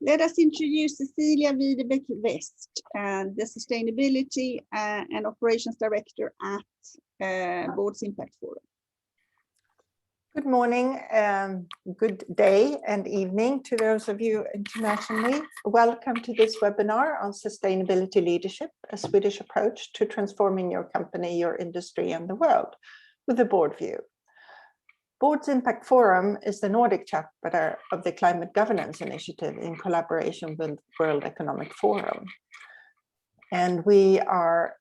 Let us introduce Cecilia Wiedebeck West, the Sustainability and Operations Director at Boards Impact Forum. Good morning, good day and evening to those of you internationally. Welcome to this webinar on sustainability leadership, a Swedish approach to transforming your company, your industry and the world with a board view. Boards Impact Forum is the Nordic chapter of the Climate Governance Initiative in collaboration with World Economic Forum. And we are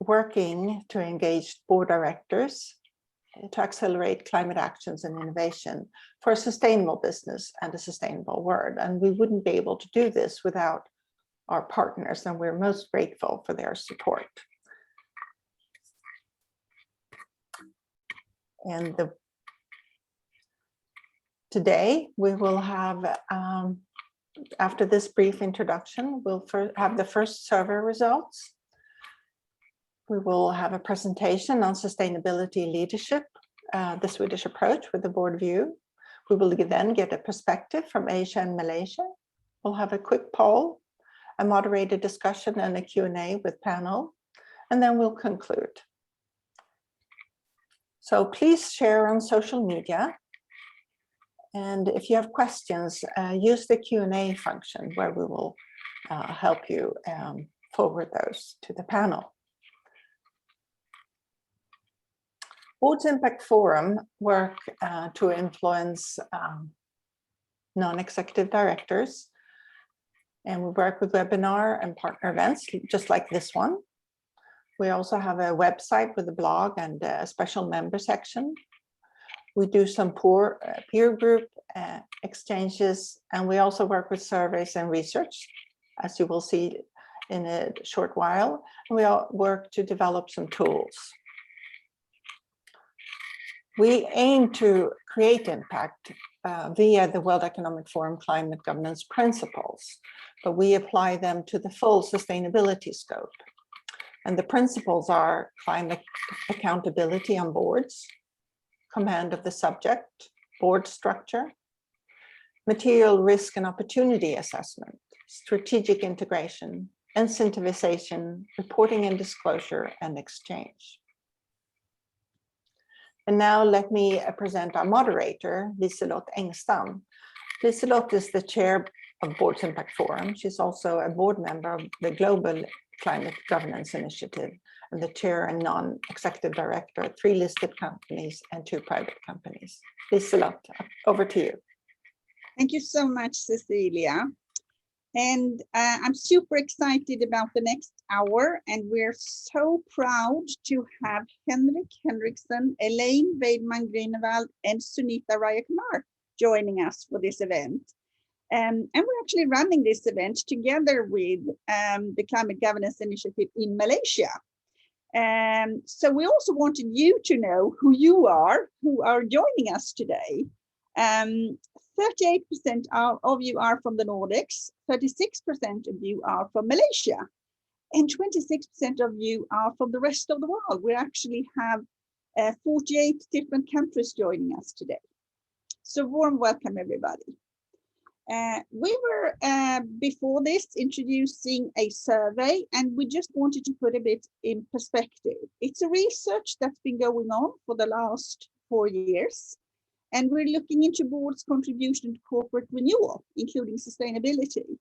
working to engage board directors to accelerate climate actions and innovation for a sustainable business and a sustainable world. And we wouldn't be able to do this without our partners, and we're most grateful for their support. And today we will have, after this brief introduction, we'll have the first survey results. We will have a presentation on sustainability leadership, the Swedish approach with the board view. We will then get a perspective from Asia and Malaysia. We'll have a quick poll, a moderated discussion and a Q&A with panel, and then we'll conclude. So please share on social media. And if you have questions, use the Q&A function where we will help you forward those to the panel. Boards Impact Forum work to influence non-executive directors, and we work with webinar and partner events just like this one. We also have a website with a blog and a special member section. We do some peer group exchanges, and we also work with surveys and research, as you will see in a short while. And we all work to develop some tools. We aim to create impact via the World Economic Forum climate governance principles, but we apply them to the full sustainability scope. And the principles are climate accountability on boards, command of the subject, board structure, material risk and opportunity assessment, strategic integration, incentivization, reporting and disclosure, and exchange. And now let me present our moderator, Liselott Engstam. Liselott is the chair of Boards Impact Forum. She's also a board member of the Global Climate Governance Initiative and the chair and non-executive director of 3 listed companies and 2 private companies. Liselott, over to you. Thank you so much, Cecilia. And I'm super excited about the next hour, and we're so proud to have Henrik Henriksson, Elaine Weidman-Grunewald, and Sunita Rayakumar joining us for this event. And we're actually running this event together with the Climate Governance Initiative in Malaysia. So we also wanted you to know who you are, who are joining us today. 38% of you are from the Nordics, 36% of you are from Malaysia, and 26% of you are from the rest of the world. We actually have 48 different countries joining us today. So warm welcome, everybody. We were, before this, introducing a survey, and we just wanted to put a bit in perspective. It's a research that's been going on for the last 4 years, and we're looking into boards' contribution to corporate renewal, including sustainability.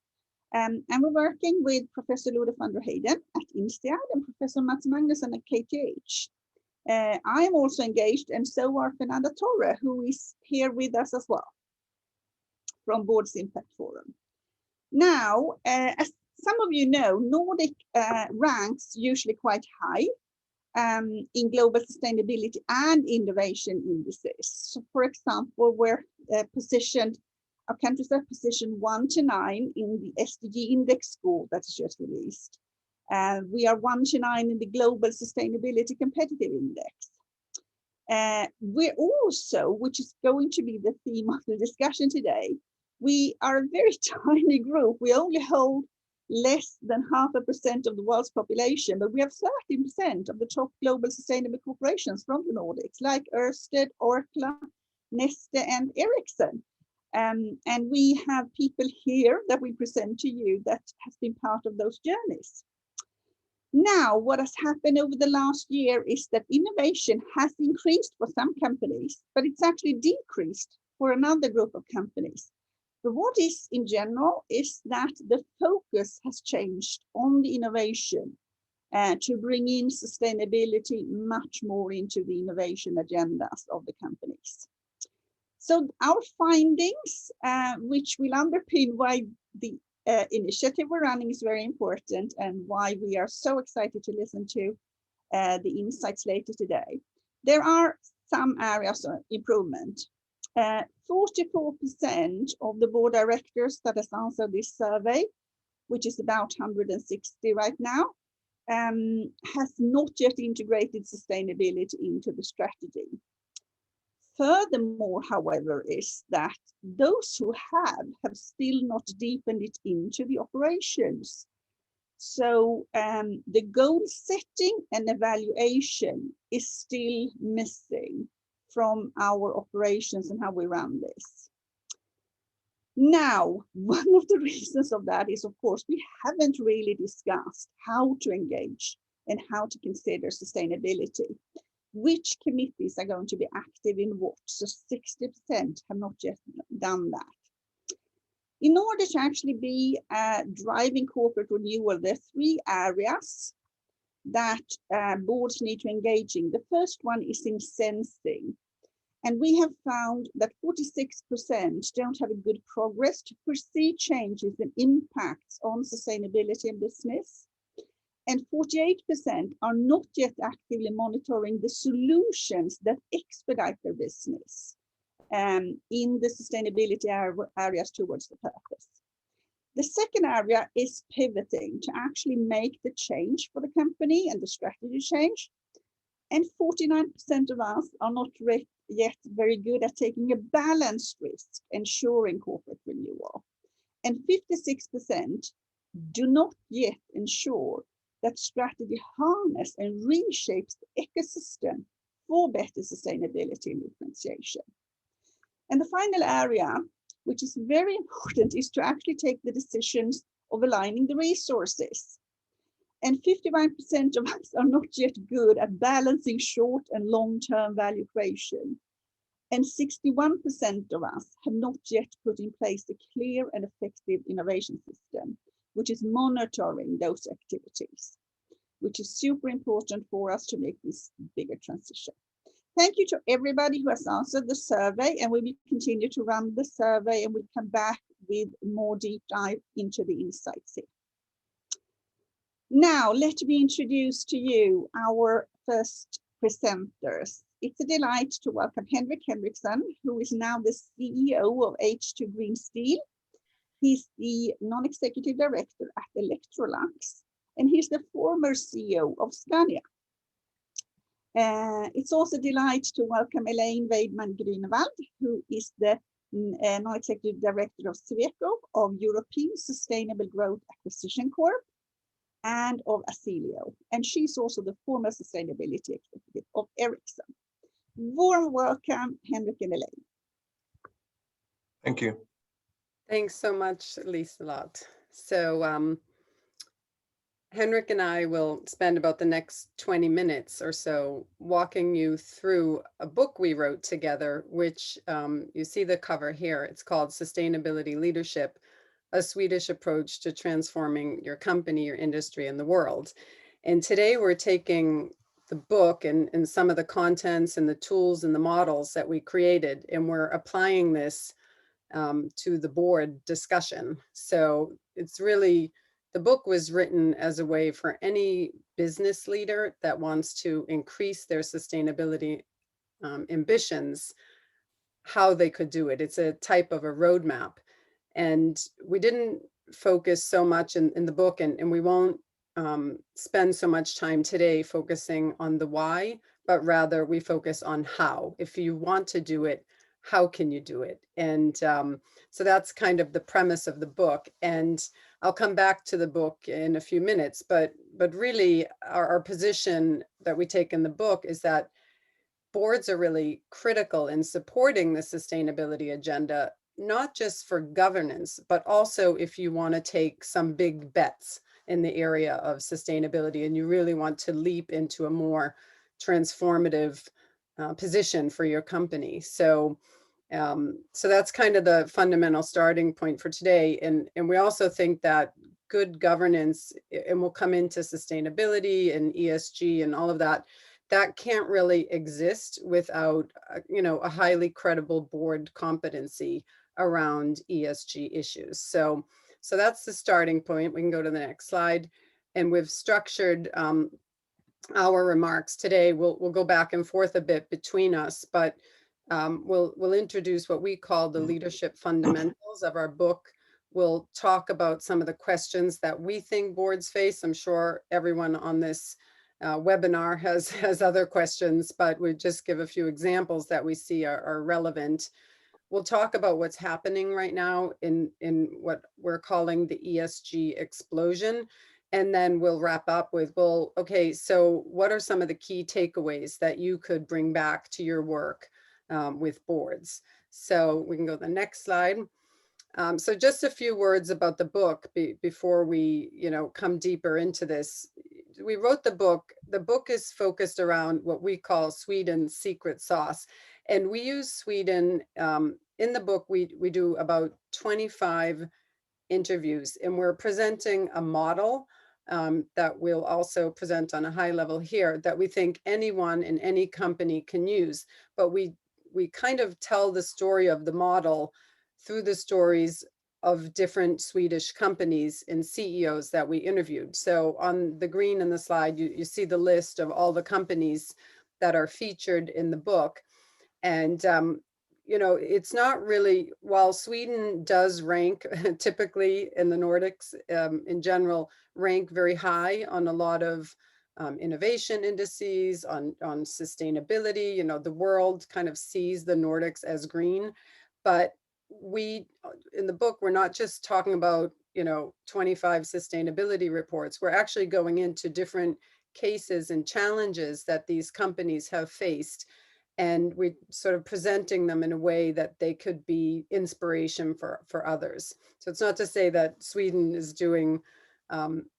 And we're working with Professor Lode van der Heyden at INSTEAD and Professor Mats Magnusson at KTH. I am also engaged, and so are Fernanda Torre, who is here with us as well from Boards Impact Forum. Now, as some of you know, Nordic ranks usually quite high in global sustainability and innovation indices. So, for example, we're positioned, our countries are positioned 1 to 9 in the SDG index score that's just released. We are 1 to 9 in the Global Sustainability Competitive Index. We're also, which is going to be the theme of the discussion today, we are a very tiny group. We only hold less than 0.5% of the world's population, but we have 13% of the top global sustainable corporations from the Nordics, like Ørsted, Orkla, Neste, and Ericsson. And we have people here that we present to you that has been part of those journeys. Now, what has happened over the last year is that innovation has increased for some companies, but it's actually decreased for another group of companies. But what is in general is that the focus has changed on the innovation to bring in sustainability much more into the innovation agendas of the companies. So our findings, which will underpin why the initiative we're running is very important and why we are so excited to listen to the insights later today. There are some areas of improvement. 44% of the board directors that has answered this survey, which is about 160 right now, has not yet integrated sustainability into the strategy. Furthermore, however, is that those who have still not deepened it into the operations. So the goal setting and evaluation is still missing from our operations and how we run this. Now, one of the reasons of that is, of course, we haven't really discussed how to engage and how to consider sustainability. Which committees are going to be active in what? So 60% have not yet done that. In order to actually be driving corporate renewal, there are 3 areas that boards need to engage in. The first one is in sensing. And we have found that 46% don't have a good progress to foresee changes and impacts on sustainability and business. And 48% are not yet actively monitoring the solutions that expedite their business in the sustainability areas towards the purpose. The second area is pivoting to actually make the change for the company and the strategy change. And 49% of us are not yet very good at taking a balanced risk, ensuring corporate renewal. And 56% do not yet ensure that strategy harness and reshapes the ecosystem for better sustainability and differentiation. And the final area, which is very important, is to actually take the decisions of aligning the resources. And 51% of us are not yet good at balancing short and long-term value creation. And 61% of us have not yet put in place a clear and effective innovation system, which is monitoring those activities, which is super important for us to make this bigger transition. Thank you to everybody who has answered the survey, and we will continue to run the survey and we'll come back with more deep dive into the insights here. Now, let me introduce to you our first presenters. It's a delight to welcome Henrik Henriksson, who is now the CEO of H2 Green Steel. He's the non-executive director at Electrolux, and he's the former CEO of Scania. It's also a delight to welcome Elaine Weidman-Grunewald, who is the non-executive director of Sweco, of European Sustainable Growth Acquisition Corp, and of Acilio. And she's also the former sustainability executive of Ericsson. Warm welcome, Henrik and Elaine. Thank you. Thanks so much, Liselott. So Henrik and I will spend about the next 20 minutes or so walking you through a book we wrote together, which you see the cover here. It's called Sustainability Leadership, a Swedish Approach to Transforming Your Company, Your Industry, and the World. And today we're taking the book and some of the contents and the tools and the models that we created, and we're applying this to the board discussion. So it's really, the book was written as a way for any business leader that wants to increase their sustainability ambitions, how they could do it. It's a type of a roadmap. And we didn't focus so much in the book, and we won't spend so much time today focusing on the why, but rather we focus on how. If you want to do it, how can you do it? And so that's kind of the premise of the book. And I'll come back to the book in a few minutes, but really our position that we take in the book is that boards are really critical in supporting the sustainability agenda, not just for governance, but also if you want to take some big bets in the area of sustainability and you really want to leap into a more transformative position for your company. So that's kind of the fundamental starting point for today. And we also think that good governance, and we'll come into sustainability and ESG and all of that, that can't really exist without, a highly credible board competency around ESG issues. So that's the starting point. We can go to the next slide. And we've structured our remarks today. We'll go back and forth a bit between us, but we'll introduce what we call the leadership fundamentals of our book. We'll talk about some of the questions that we think boards face. I'm sure everyone on this webinar has other questions, but we just give a few examples that we see are relevant. We'll talk about what's happening right now in what we're calling the ESG explosion. And then we'll wrap up with, well, okay, so what are some of the key takeaways that you could bring back to your work with boards? So we can go to the next slide. So just a few words about the book before we, come deeper into this. We wrote the book. The book is focused around what we call Sweden's secret sauce. And we use Sweden. In the book, we do about 25 interviews, and we're presenting a model that we'll also present on a high level here that we think anyone in any company can use. But we kind of tell the story of the model through the stories of different Swedish companies and CEOs that we interviewed. So on the green in the slide, you see the list of all the companies that are featured in the book. And, it's not really, while Sweden does rank typically in the Nordics in general, rank very high on a lot of innovation indices, on sustainability. The world kind of sees the Nordics as green, but we, in the book, we're not just talking about, 25 sustainability reports. We're actually going into different cases and challenges that these companies have faced. And we sort of presenting them in a way that they could be inspiration for others. So it's not to say that Sweden is doing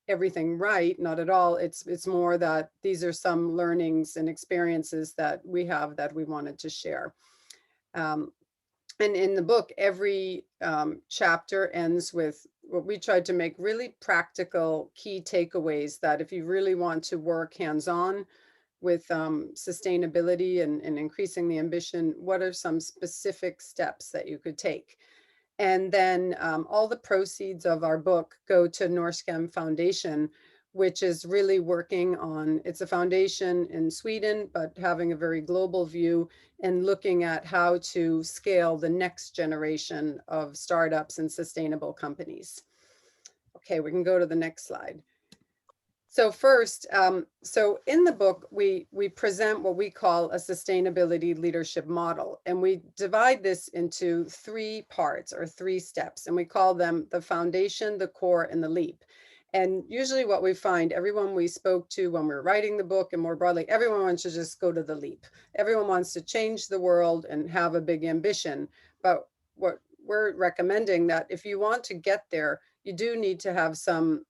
everything right, not at all. It's more that these are some learnings and experiences that we have that we wanted to share. And in the book, every chapter ends with what we tried to make really practical key takeaways that if you really want to work hands-on with sustainability and increasing the ambition, what are some specific steps that you could take? And then all the proceeds of our book go to Norskem Foundation, which is really working on, it's a foundation in Sweden, but having a very global view and looking at how to scale the next generation of startups and sustainable companies. Okay, we can go to the next slide. So first, so in the book, we present what we call a sustainability leadership model, and we divide this into 3 parts or 3 steps, and we call them the foundation, the core, and the leap. And usually what we find, everyone we spoke to when we were writing the book and more broadly, everyone wants to just go to the leap. Everyone wants to change the world and have a big ambition. But what we're recommending that if you want to get there, you do need to have some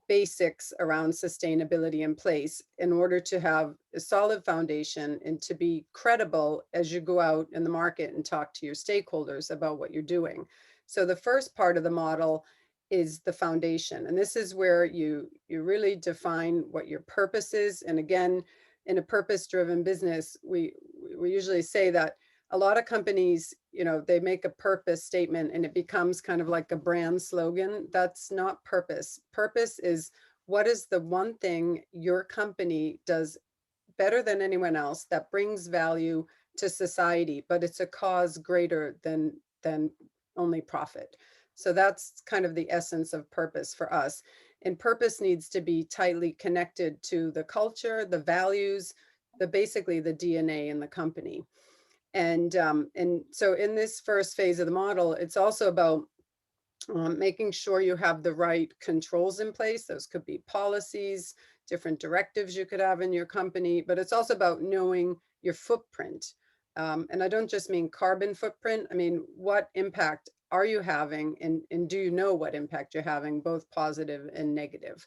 basics around sustainability in place in order to have a solid foundation and to be credible as you go out in the market and talk to your stakeholders about what you're doing. So the first part of the model is the foundation. And this is where you really define what your purpose is. And again, in a purpose-driven business, we usually say that a lot of companies, they make a purpose statement and it becomes kind of like a brand slogan. That's not purpose. Purpose is what is the one thing your company does better than anyone else that brings value to society, but it's a cause greater than only profit. So that's kind of the essence of purpose for us. And purpose needs to be tightly connected to the culture, the values, basically the DNA in the company. And so in this first phase of the model, it's also about making sure you have the right controls in place. Those could be policies, different directives you could have in your company, but it's also about knowing your footprint. And I don't just mean carbon footprint. I mean, what impact are you having, and do you know what impact you're having, both positive and negative?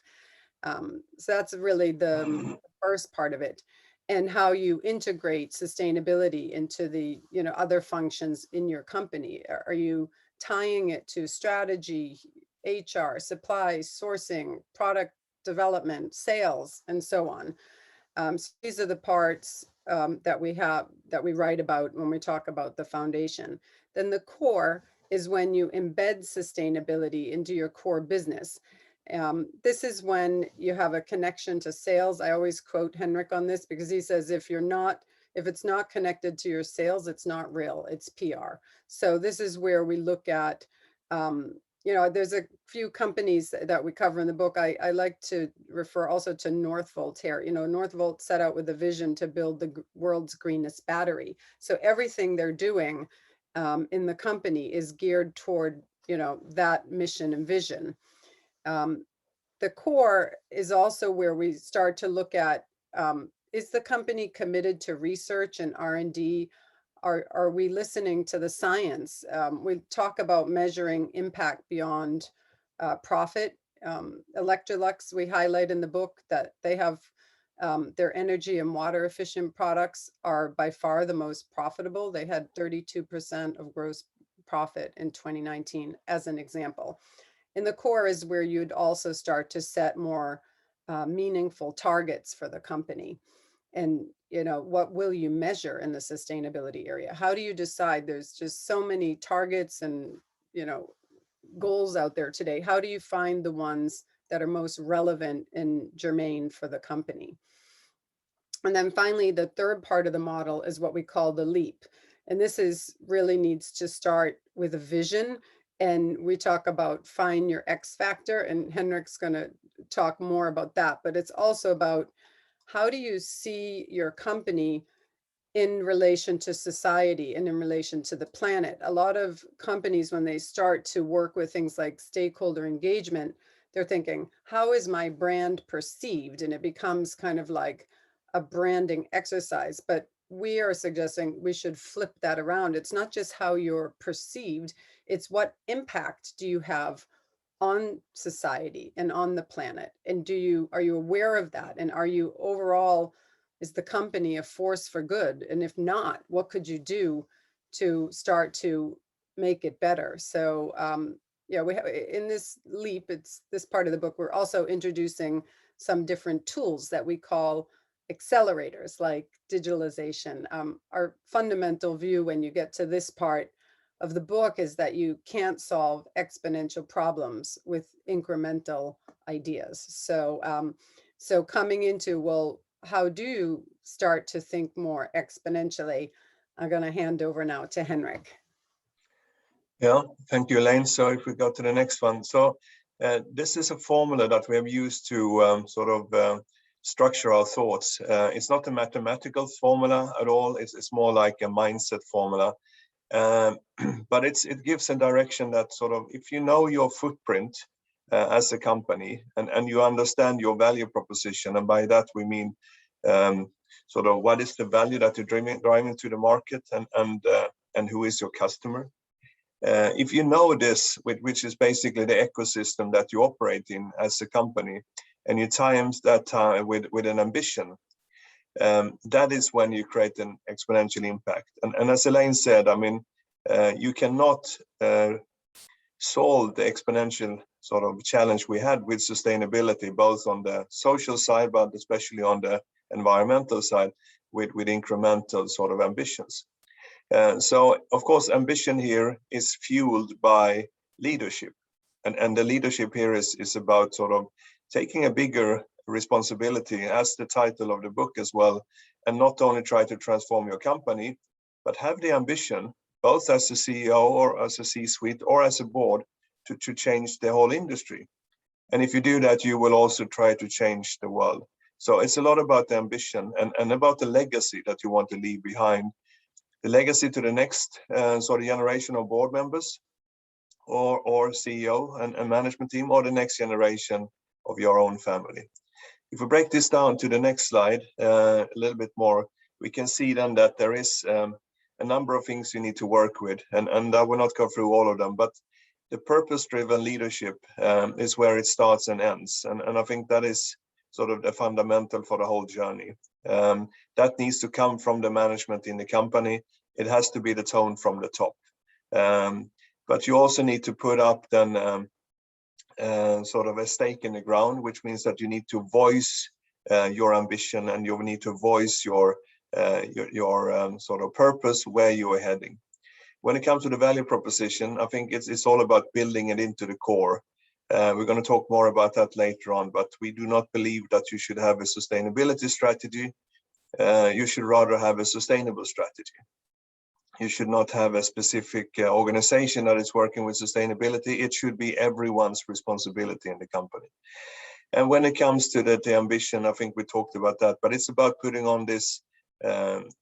So that's really the first part of it, and how you integrate sustainability into the other functions in your company. Are you tying it to strategy, HR, supply, sourcing, product development, sales, and so on? So these are the parts that we write about when we talk about the foundation. Then the core is when you embed sustainability into your core business. This is when you have a connection to sales. I always quote Henrik on this because he says, if it's not connected to your sales, it's not real, it's PR. So this is where we look at, there's a few companies that we cover in the book. I like to refer also to Northvolt here. Northvolt set out with a vision to build the world's greenest battery. So everything they're doing in the company is geared toward, that mission and vision. The core is also where we start to look at, is the company committed to research and R&D? Are we listening to the science? We talk about measuring impact beyond profit. Electrolux, we highlight in the book that they have their energy and water efficient products are by far the most profitable. They had 32% of gross profit in 2019 as an example. And the core is where you'd also start to set more meaningful targets for the company. And, what will you measure in the sustainability area? How do you decide? There's just so many targets and, goals out there today. How do you find the ones that are most relevant and germane for the company? And then finally, the third part of the model is what we call the leap. And this really needs to start with a vision. And we talk about find your X factor, and Henrik's going to talk more about that. But it's also about, how do you see your company in relation to society and in relation to the planet? A lot of companies, when they start to work with things like stakeholder engagement, they're thinking, how is my brand perceived? And it becomes kind of like a branding exercise. But we are suggesting we should flip that around. It's not just how you're perceived, it's what impact do you have on society and on the planet? And are you aware of that? And are you overall, is the company a force for good? And if not, what could you do to start to make it better? So we have in this leap, it's this part of the book, we're also introducing some different tools that we call accelerators, like digitalization. Our fundamental view when you get to this part of the book is that you can't solve exponential problems with incremental ideas. So coming into, well, how do you start to think more exponentially? I'm going to hand over now to Henrik. Yeah, thank you, Elaine. So if we go to the next one. So this is a formula that we have used to structure our thoughts. It's not a mathematical formula at all. It's more like a mindset formula. But it gives a direction that if you know your footprint as a company and you understand your value proposition, and by that we mean what is the value that you're driving to the market, and who is your customer. If you know this, which is basically the ecosystem that you operate in as a company, and you times that with an ambition, that is when you create an exponential impact. And as Elaine said, you cannot solve the exponential challenge we had with sustainability, both on the social side, but especially on the environmental side, with incremental ambitions. So of course, ambition here is fueled by leadership. And the leadership here is about taking a bigger responsibility, as the title of the book as well, and not only try to transform your company, but have the ambition, both as a CEO or as a C-suite or as a board, to change the whole industry. And if you do that, you will also try to change the world. So it's a lot about the ambition and about the legacy that you want to leave behind. The legacy to the next generation of board members or CEO and management team, or the next generation of your own family. If we break this down to the next slide a little bit more, we can see then that there is a number of things you need to work with, and I will not go through all of them, but the purpose-driven leadership is where it starts and ends, and I think that is sort of the fundamental for the whole journey. That needs to come from the management in the company. It has to be the tone from the top. But you also need to put up then sort of a stake in the ground, which means that you need to voice your ambition, and you need to voice your sort of purpose, where you are heading. When it comes to the value proposition, I think it's all about building it into the core. We're going to talk more about that later on, but we do not believe that you should have a sustainability strategy. You should rather have a sustainable strategy. You should not have a specific organization that is working with sustainability. It should be everyone's responsibility in the company. And when it comes to the ambition, I think we talked about that, but it's about putting on this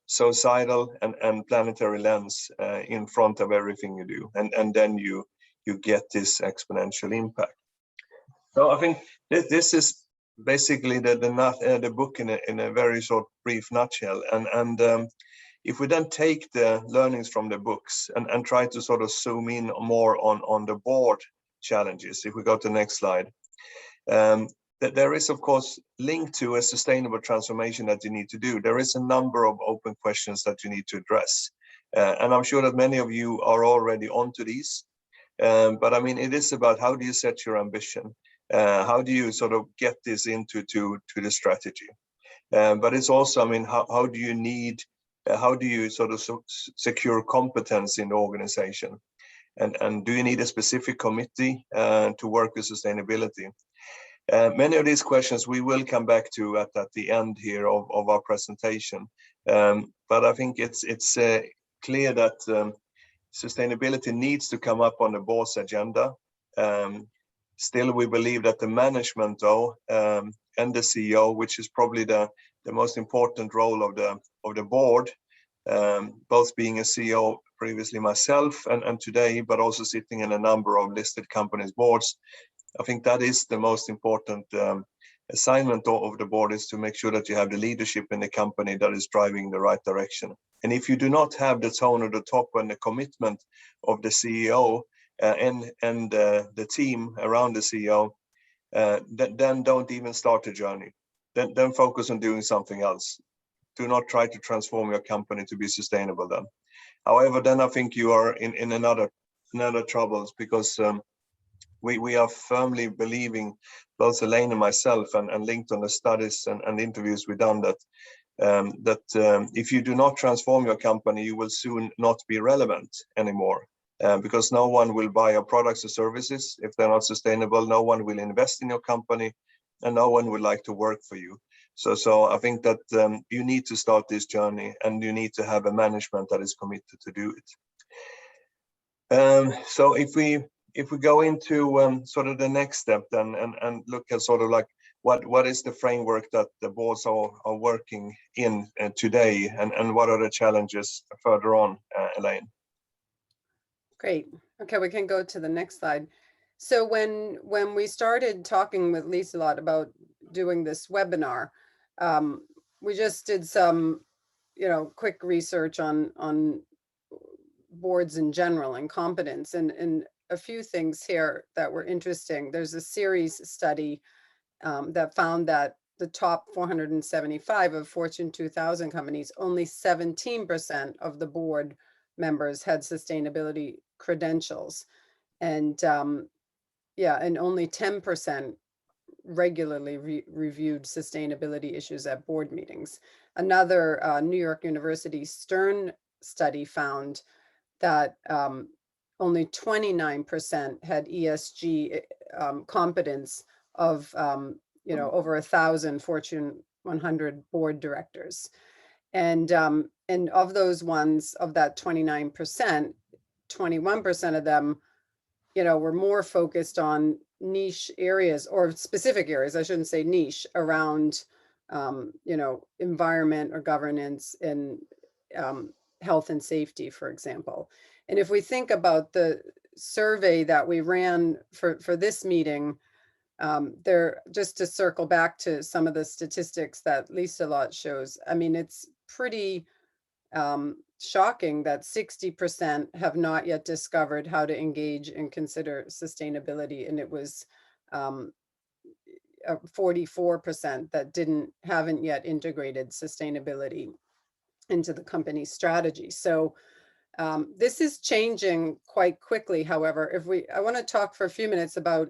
societal and planetary lens in front of everything you do, and then you get this exponential impact. So I think this is basically the book in a very short, brief nutshell. And if we then take the learnings from the books and try to sort of zoom in more on the board challenges, if we go to the next slide, that there is, of course, linked to a sustainable transformation that you need to do. There is a number of open questions that you need to address. And I'm sure that many of you are already onto these. But I mean, it is about how do you set your ambition? How do you sort of get this into the strategy? But it's also, I mean, how do you sort of secure competence in the organization? And do you need a specific committee to work with sustainability? Many of these questions we will come back to at the end here of our presentation. But I think it's clear that sustainability needs to come up on the board's agenda. Still, we believe that the management, though, and the CEO, which is probably the most important role of the board, both being a CEO previously myself and today, but also sitting in a number of listed companies' boards. I think that is the most important assignment of the board, is to make sure that you have the leadership in the company that is driving the right direction. And if you do not have the tone of the top and the commitment of the CEO and the team around the CEO, then don't even start the journey. Then focus on doing something else. Do not try to transform your company to be sustainable then. However, then I think you are in another troubles, because we are firmly believing, both Elaine and myself, and linked on the studies and interviews we've done, that if you do not transform your company, you will soon not be relevant anymore, because no one will buy your products or services if they're not sustainable. No one will invest in your company, and no one would like to work for you. So I think that you need to start this journey, and you need to have a management that is committed to do it. So if we go into sort of the next step then, and look at sort of like what is the framework that the boards are working in today, and what are the challenges further on, Elaine? Great. Okay, we can go to the next slide. So when we started talking with Lisa a lot about doing this webinar, we just did some, quick research on boards in general and competence, and a few things here that were interesting. There's a series study that found that the top 475 of Fortune 2000 companies, only 17% of the board members had sustainability credentials, and and only 10% regularly reviewed sustainability issues at board meetings. Another New York University Stern study found that only 29% had ESG competence of over 1,000 Fortune 100 board directors, and of those ones, of that 29%, 21% of them, were more focused on niche areas, or specific areas, I shouldn't say niche, around environment or governance and health and safety, for example. And if we think about the survey that we ran for this meeting, there, just to circle back to some of the statistics that Lisa Lot shows, I mean, it's pretty shocking that 60% have not yet discovered how to engage and consider sustainability. And it was 44% that haven't yet integrated sustainability into the company's strategy. So this is changing quite quickly. However, I want to talk for a few minutes about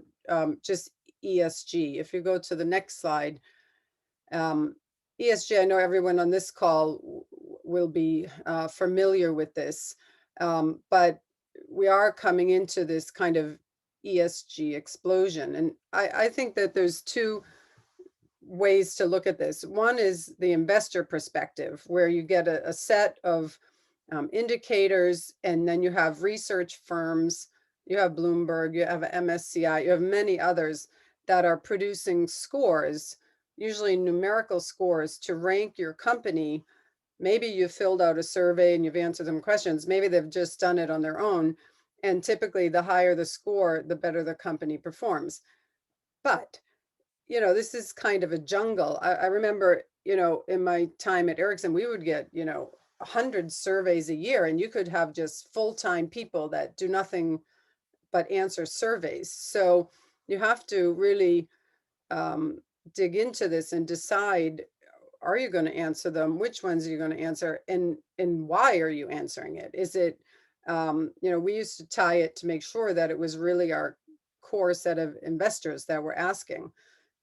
just ESG. If you go to the next slide, ESG, I know everyone on this call will be familiar with this, but we are coming into this kind of ESG explosion. And I think that there's two ways to look at this. One is the investor perspective, where you get a set of indicators, and then you have research firms, you have Bloomberg, you have MSCI, you have many others that are producing scores, usually numerical scores, to rank your company. Maybe you filled out a survey and you've answered them questions. Maybe they've just done it on their own. And typically the higher the score, the better the company performs. But, this is kind of a jungle. I remember, in my time at Ericsson, we would get, 100 surveys a year, and you could have just full-time people that do nothing but answer surveys. So you have to really dig into this and decide, are you going to answer them? Which ones are you going to answer? And why are you answering it? Is it, we used to tie it to make sure that it was really our core set of investors that were asking.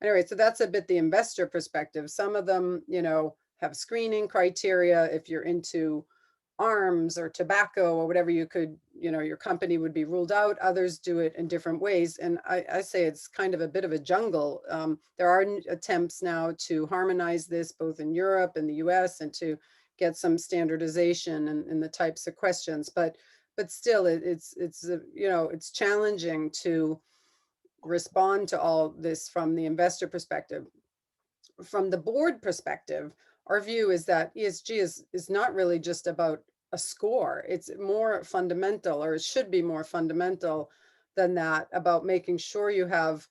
Anyway, so that's a bit the investor perspective. Some of them, have screening criteria. If you're into arms or tobacco or whatever, you could, your company would be ruled out. Others do it in different ways. And I say it's kind of a bit of a jungle. There are attempts now to harmonize this both in Europe and the US, and to get some standardization in the types of questions. But still, it's challenging to respond to all this from the investor perspective. From the board perspective, our view is that ESG is not really just about a score. It's more fundamental, or it should be more fundamental than that, about making sure you have,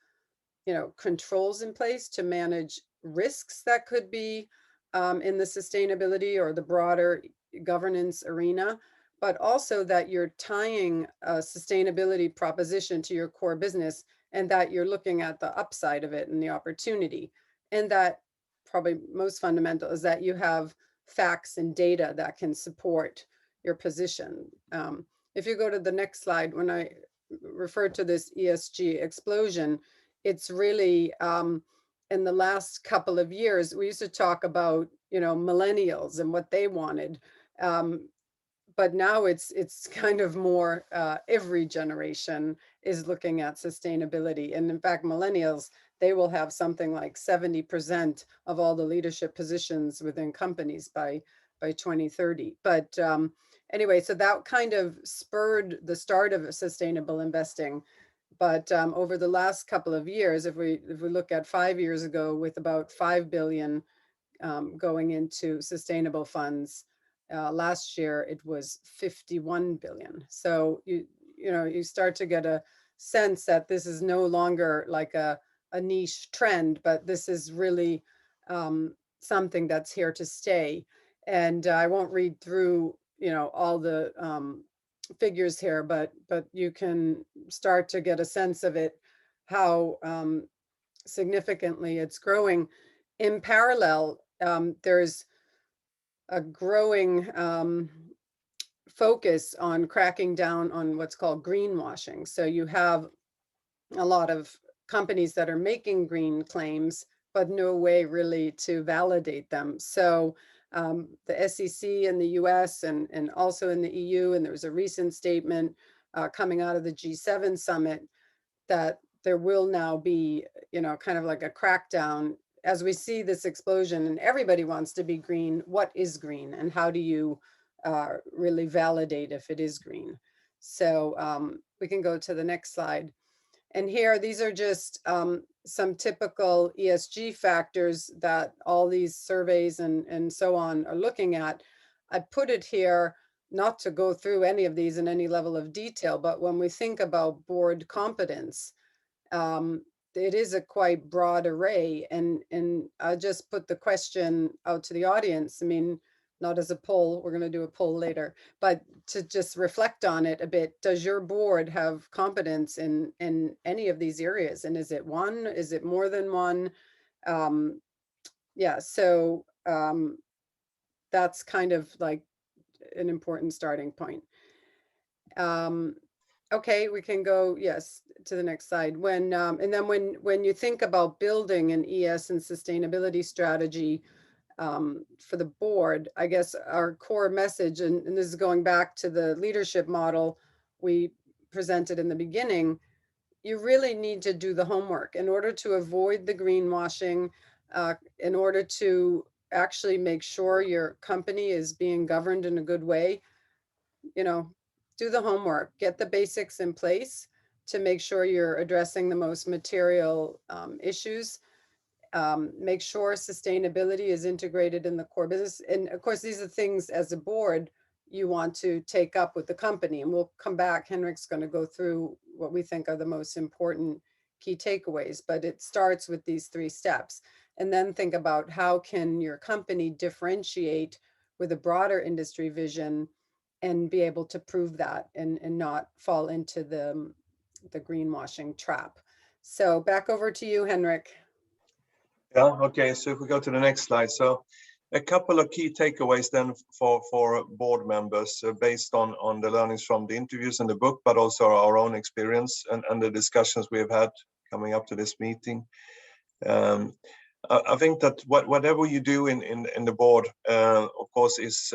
controls in place to manage risks that could be in the sustainability or the broader governance arena, but also that you're tying a sustainability proposition to your core business, and that you're looking at the upside of it and the opportunity. And that, probably most fundamental, is that you have facts and data that can support your position. If you go to the next slide, when I refer to this ESG explosion, it's really in the last couple of years. We used to talk about, millennials and what they wanted. But now it's kind of more every generation is looking at sustainability. And in fact, millennials, they will have something like 70% of all the leadership positions within companies by 2030. But anyway, so that kind of spurred the start of sustainable investing. But over the last couple of years, if we look at 5 years ago, with about 5 billion going into sustainable funds, last year it was 51 billion. So you start to get a sense that this is no longer like a niche trend, but this is really something that's here to stay. And I won't read through all the figures here, but you can start to get a sense of it, how significantly it's growing. In parallel, there's a growing focus on cracking down on what's called greenwashing. So you have a lot of companies that are making green claims, but no way really to validate them. So the SEC in the US and also in the EU, and there was a recent statement coming out of the G7 summit that there will now be, kind of like a crackdown as we see this explosion, and everybody wants to be green. What is green, and how do you really validate if it is green? So we can go to the next slide. And here, these are just some typical ESG factors that all these surveys and so on are looking at. I put it here not to go through any of these in any level of detail, but when we think about board competence, it is a quite broad array. And I just put the question out to the audience. I mean, not as a poll, we're going to do a poll later, but to just reflect on it a bit. Does your board have competence in any of these areas? And is it one? Is it more than one? Yeah, so that's kind of like an important starting point. Okay, we can go, yes, to the next slide. When and then when you think about building an ES and sustainability strategy for the board, I guess our core message, and this is going back to the leadership model we presented in the beginning, you really need to do the homework in order to avoid the greenwashing, in order to actually make sure your company is being governed in a good way. You know, do the homework, get the basics in place to make sure you're addressing the most material issues. Make sure sustainability is integrated in the core business. And of course, these are things as a board you want to take up with the company. And we'll come back. Henrik's going to go through what we think are the most important key takeaways, but it starts with these 3 steps. And then think about how can your company differentiate with a broader industry vision and be able to prove that and not fall into the greenwashing trap. So back over to you, Henrik. Yeah, okay, so if we go to the next slide. So a couple of key takeaways then for board members based on the learnings from the interviews in the book, but also our own experience and the discussions we have had coming up to this meeting. I think that whatever you do in the board, of course, is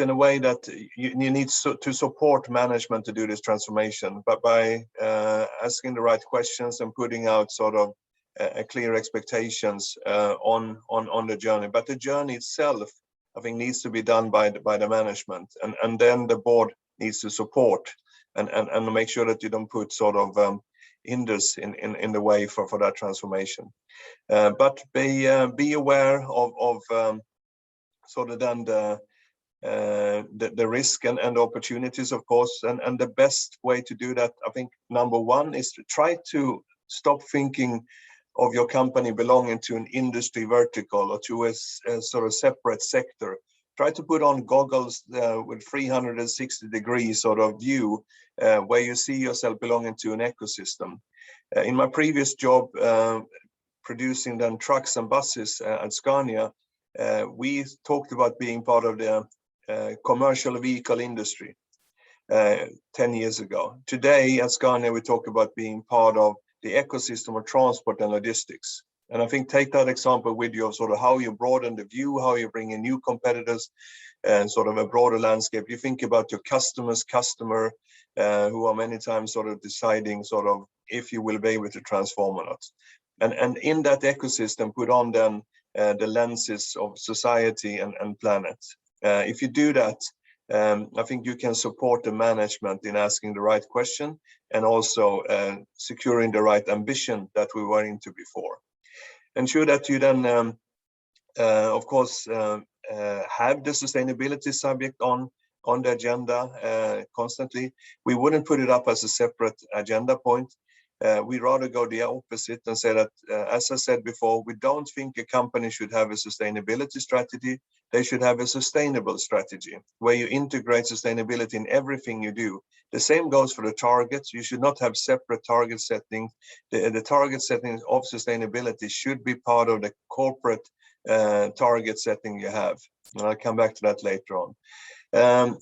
in a way that you need to support management to do this transformation, but by asking the right questions and putting out sort of clear expectations on the journey. But the journey itself, I think, needs to be done by the management, and then the board needs to support and make sure that you don't put sort of hinders in the way for that transformation. But be aware of sort of then the risk and opportunities, of course, and the best way to do that, I think, number one is to try to stop thinking of your company belonging to an industry vertical or to a sort of separate sector. Try to put on goggles with 360-degree sort of view where you see yourself belonging to an ecosystem. In my previous job, producing then trucks and buses at Scania, we talked about being part of the commercial vehicle industry 10 years ago. Today at Scania, we talk about being part of the ecosystem of transport and logistics. And I think take that example with you of sort of how you broaden the view, how you bring in new competitors and sort of a broader landscape. You think about your customer who are many times sort of deciding sort of if you will be able to transform or not. And in that ecosystem, put on then the lenses of society and planet. If you do that, I think you can support the management in asking the right question and also securing the right ambition that we were into before. Ensure that you then, of course, have the sustainability subject on the agenda constantly. We wouldn't put it up as a separate agenda point. We rather go the opposite and say that, as I said before, we don't think a company should have a sustainability strategy. They should have a sustainable strategy where you integrate sustainability in everything you do. The same goes for the targets. You should not have separate target setting. The target setting of sustainability should be part of the corporate target setting you have. And I'll come back to that later on.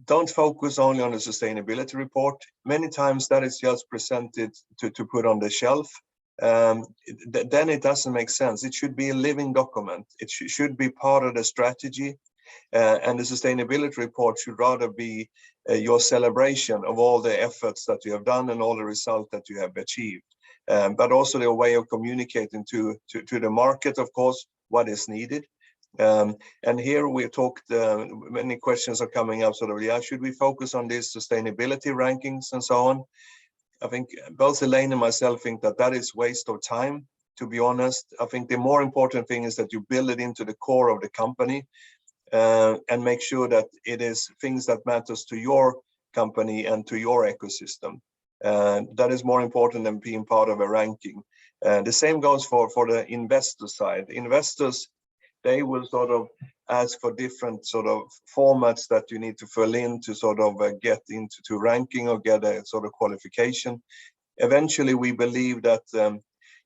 Don't focus only on the sustainability report. Many times that is just presented to put on the shelf. Then it doesn't make sense. It should be a living document. It should be part of the strategy. And the sustainability report should rather be your celebration of all the efforts that you have done and all the results that you have achieved. But also the way of communicating to the market, of course, what is needed. And here we talked, many questions are coming up sort of, yeah, should we focus on these sustainability rankings and so on? I think both Elaine and myself think that is waste of time, to be honest. I think the more important thing is that you build it into the core of the company and make sure that it is things that matters to your company and to your ecosystem. That is more important than being part of a ranking. The same goes for the investor side. Investors they will sort of ask for different sort of formats that you need to fill in to sort of get into ranking or get a sort of qualification. Eventually, we believe that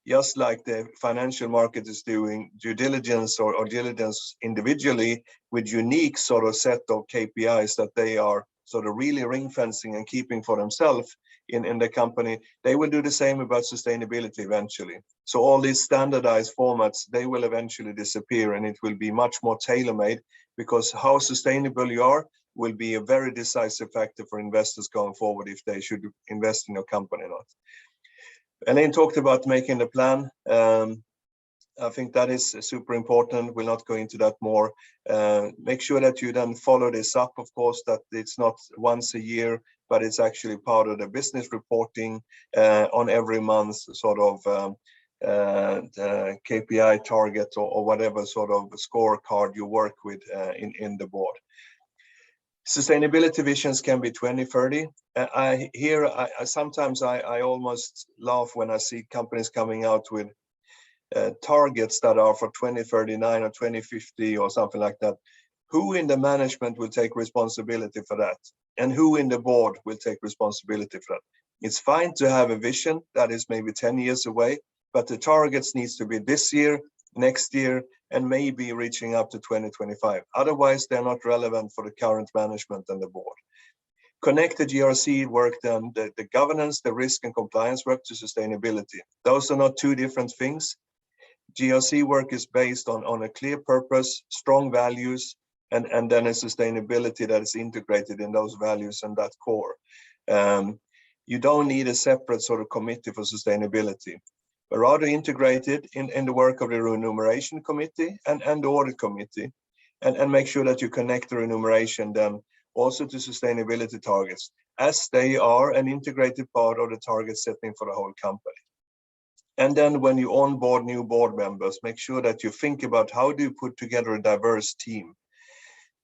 just like the financial market is doing due diligence or diligence individually with unique sort of set of KPIs that they are sort of really ring fencing and keeping for themselves in the company, they will do the same about sustainability eventually. So all these standardized formats, they will eventually disappear, and it will be much more tailor-made, because how sustainable you are will be a very decisive factor for investors going forward if they should invest in your company or not. Elaine talked about making the plan. I think that is super important. We'll not go into that more. Make sure that you then follow this up, of course, that it's not once a year, but it's actually part of the business reporting on every month, sort of the KPI target or whatever sort of scorecard you work with in the board. Sustainability visions can be 2030. I sometimes almost laugh when I see companies coming out with targets that are for 2039 or 2050 or something like that. Who in the management will take responsibility for that? And who in the board will take responsibility for that? It's fine to have a vision that is maybe 10 years away, but the targets needs to be this year, next year, and maybe reaching up to 2025. Otherwise, they're not relevant for the current management and the board. Connect the GRC work, then the governance, the risk and compliance work to sustainability. Those are not two different things. GRC work is based on a clear purpose, strong values, and then a sustainability that is integrated in those values and that core. You don't need a separate sort of committee for sustainability, but rather integrated in the work of the remuneration committee and the audit committee, and make sure that you connect the remuneration then also to sustainability targets, as they are an integrated part of the target setting for the whole company. And then when you onboard new board members, make sure that you think about how do you put together a diverse team.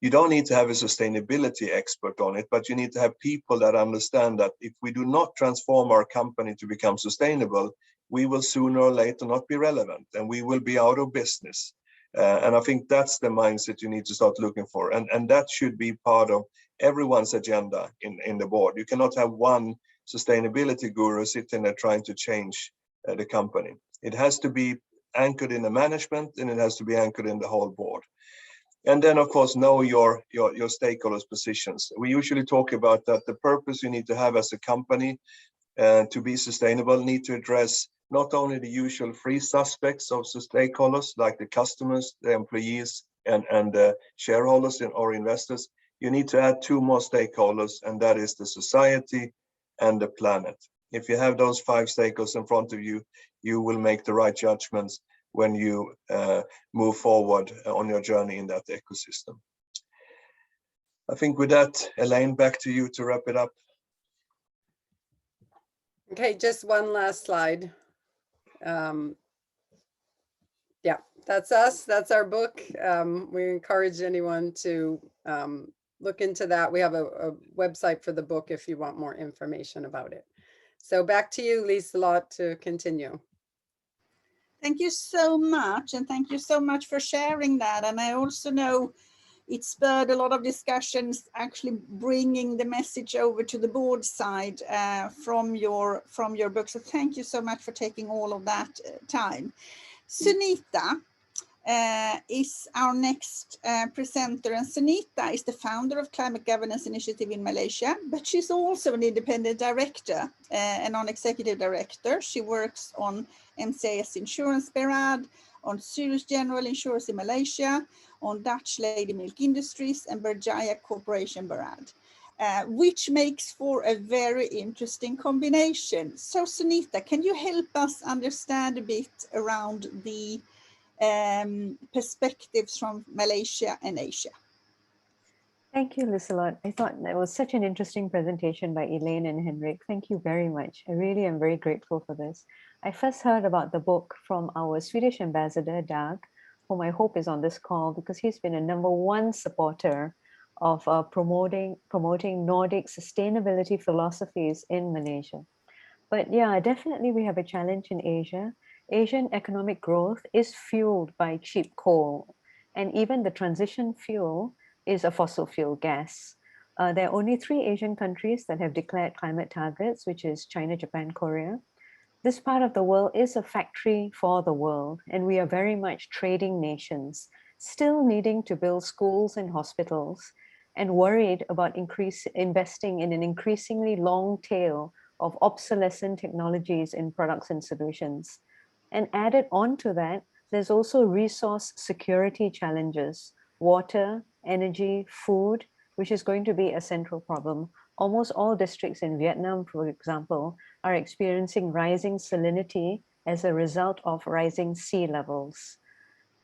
You don't need to have a sustainability expert on it, but you need to have people that understand that if we do not transform our company to become sustainable, we will sooner or later not be relevant and we will be out of business. And I think that's the mindset you need to start looking for. And that should be part of everyone's agenda in the board. You cannot have one sustainability guru sitting there trying to change the company. It has to be anchored in the management, and it has to be anchored in the whole board. And then, of course, know your stakeholders' positions. We usually talk about that the purpose you need to have as a company to be sustainable need to address not only the usual three suspects of stakeholders, like the customers, the employees, and the shareholders or investors. You need to add two more stakeholders, and that is the society and the planet. If you have those five stakeholders in front of you, you will make the right judgments when you move forward on your journey in that ecosystem. I think with that, Elaine, back to you to wrap it up. Okay, just one last slide. Yeah, that's us. That's our book. We encourage anyone to look into that. We have a website for the book if you want more information about it. So back to you, Liselott, to continue. Thank you so much. And thank you so much for sharing that. And I also know it spurred a lot of discussions, actually bringing the message over to the board side from your book. So thank you so much for taking all of that time. Sunita is our next presenter, and Sunita is the founder of Climate Governance Initiative in Malaysia, but she's also an independent director, a non-executive director. She works on MCS Insurance Berhad, on Zurich General Insurance in Malaysia, on Dutch Lady Milk Industries, and Berjaya Corporation Berhad, which makes for a very interesting combination. So Sunita, can you help us understand a bit around the perspectives from Malaysia and Asia? Thank you, Liselott. I thought that was such an interesting presentation by Elaine and Henrik. Thank you very much. I really am very grateful for this. I first heard about the book from our Swedish ambassador, Dag, whom I hope is on this call, because he's been a #1 supporter of promoting Nordic sustainability philosophies in Malaysia. But yeah, definitely we have a challenge in Asia. Asian economic growth is fueled by cheap coal. And even the transition fuel is a fossil fuel gas. There are only 3 Asian countries that have declared climate targets, which is China, Japan, Korea. This part of the world is a factory for the world, and we are very much trading nations, still needing to build schools and hospitals, and worried about investing in an increasingly long tail of obsolescent technologies in products and solutions. And added on to that, there's also resource security challenges, water, energy, food, which is going to be a central problem. Almost all districts in Vietnam, for example, are experiencing rising salinity as a result of rising sea levels.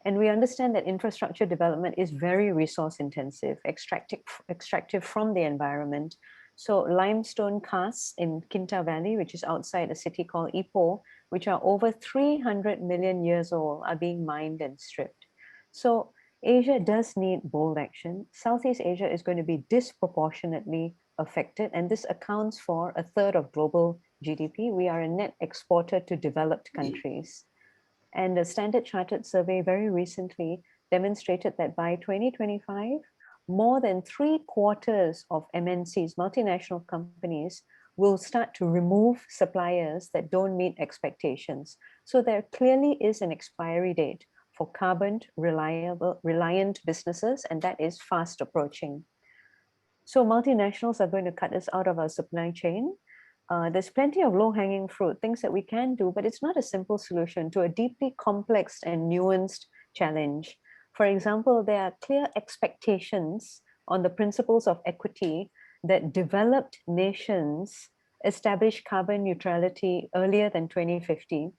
And we understand that infrastructure development is very resource intensive, extractive from the environment. So limestone casts in Kinta Valley, which is outside a city called Ipoh, which are over 300 million years old, are being mined and stripped. So Asia does need bold action. Southeast Asia is going to be disproportionately affected, and this accounts for 1/3 of global GDP. We are a net exporter to developed countries. And the Standard Chartered survey very recently demonstrated that by 2025, more than 3/4 of MNCs, multinational companies, will start to remove suppliers that don't meet expectations. So there clearly is an expiry date for carbon reliant businesses, and that is fast approaching. So multinationals are going to cut us out of our supply chain. There's plenty of low-hanging fruit, things that we can do, but it's not a simple solution to a deeply complex and nuanced challenge. For example, there are clear expectations on the principles of equity that developed nations establish carbon neutrality earlier than 2050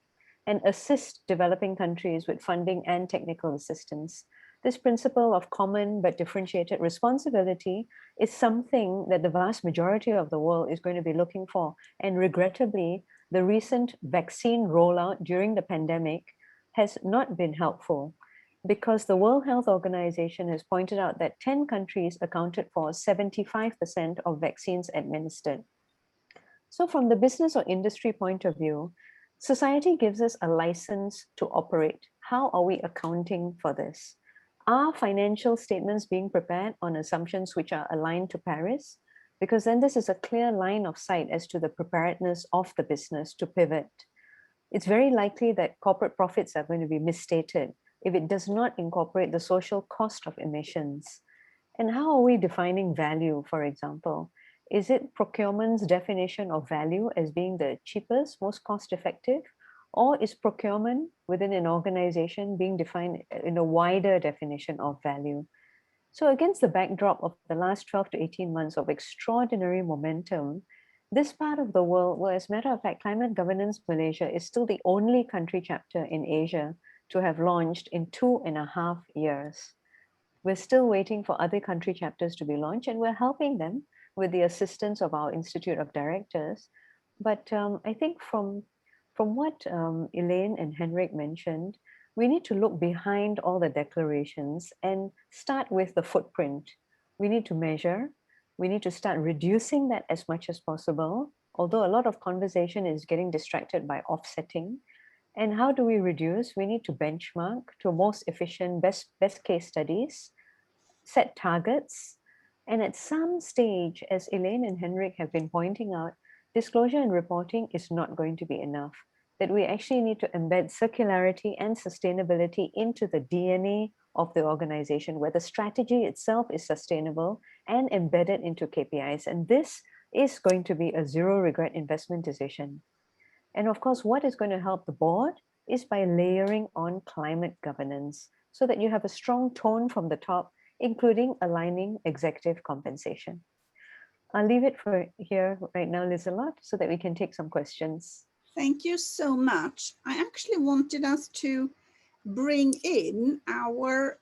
and assist developing countries with funding and technical assistance. This principle of common but differentiated responsibility is something that the vast majority of the world is going to be looking for. And regrettably, the recent vaccine rollout during the pandemic has not been helpful, because the World Health Organization has pointed out that 10 countries accounted for 75% of vaccines administered. So from the business or industry point of view, society gives us a license to operate. How are we accounting for this? Are financial statements being prepared on assumptions which are aligned to Paris? Because then this is a clear line of sight as to the preparedness of the business to pivot. It's very likely that corporate profits are going to be misstated if it does not incorporate the social cost of emissions. And how are we defining value, for example? Is it procurement's definition of value as being the cheapest, most cost-effective? Or is procurement within an organization being defined in a wider definition of value? So against the backdrop of the last 12 to 18 months of extraordinary momentum, this part of the world, well, as a matter of fact, Climate Governance Malaysia is still the only country chapter in Asia to have launched in 2.5 years. We're still waiting for other country chapters to be launched, and we're helping them with the assistance of our Institute of Directors. But I think from what Elaine and Henrik mentioned, we need to look behind all the declarations and start with the footprint. We need to measure. We need to start reducing that as much as possible, although a lot of conversation is getting distracted by offsetting. And how do we reduce? We need to benchmark to most efficient, best case studies, set targets, and at some stage, as Elaine and Henrik have been pointing out, disclosure and reporting is not going to be enough. That we actually need to embed circularity and sustainability into the DNA of the organization, where the strategy itself is sustainable and embedded into KPIs. And this is going to be a zero regret investment decision. And of course, what is going to help the board is by layering on climate governance so that you have a strong tone from the top, including aligning executive compensation. I'll leave it for here right now, Liselott, so that we can take some questions. Thank you so much. I actually wanted us to bring in our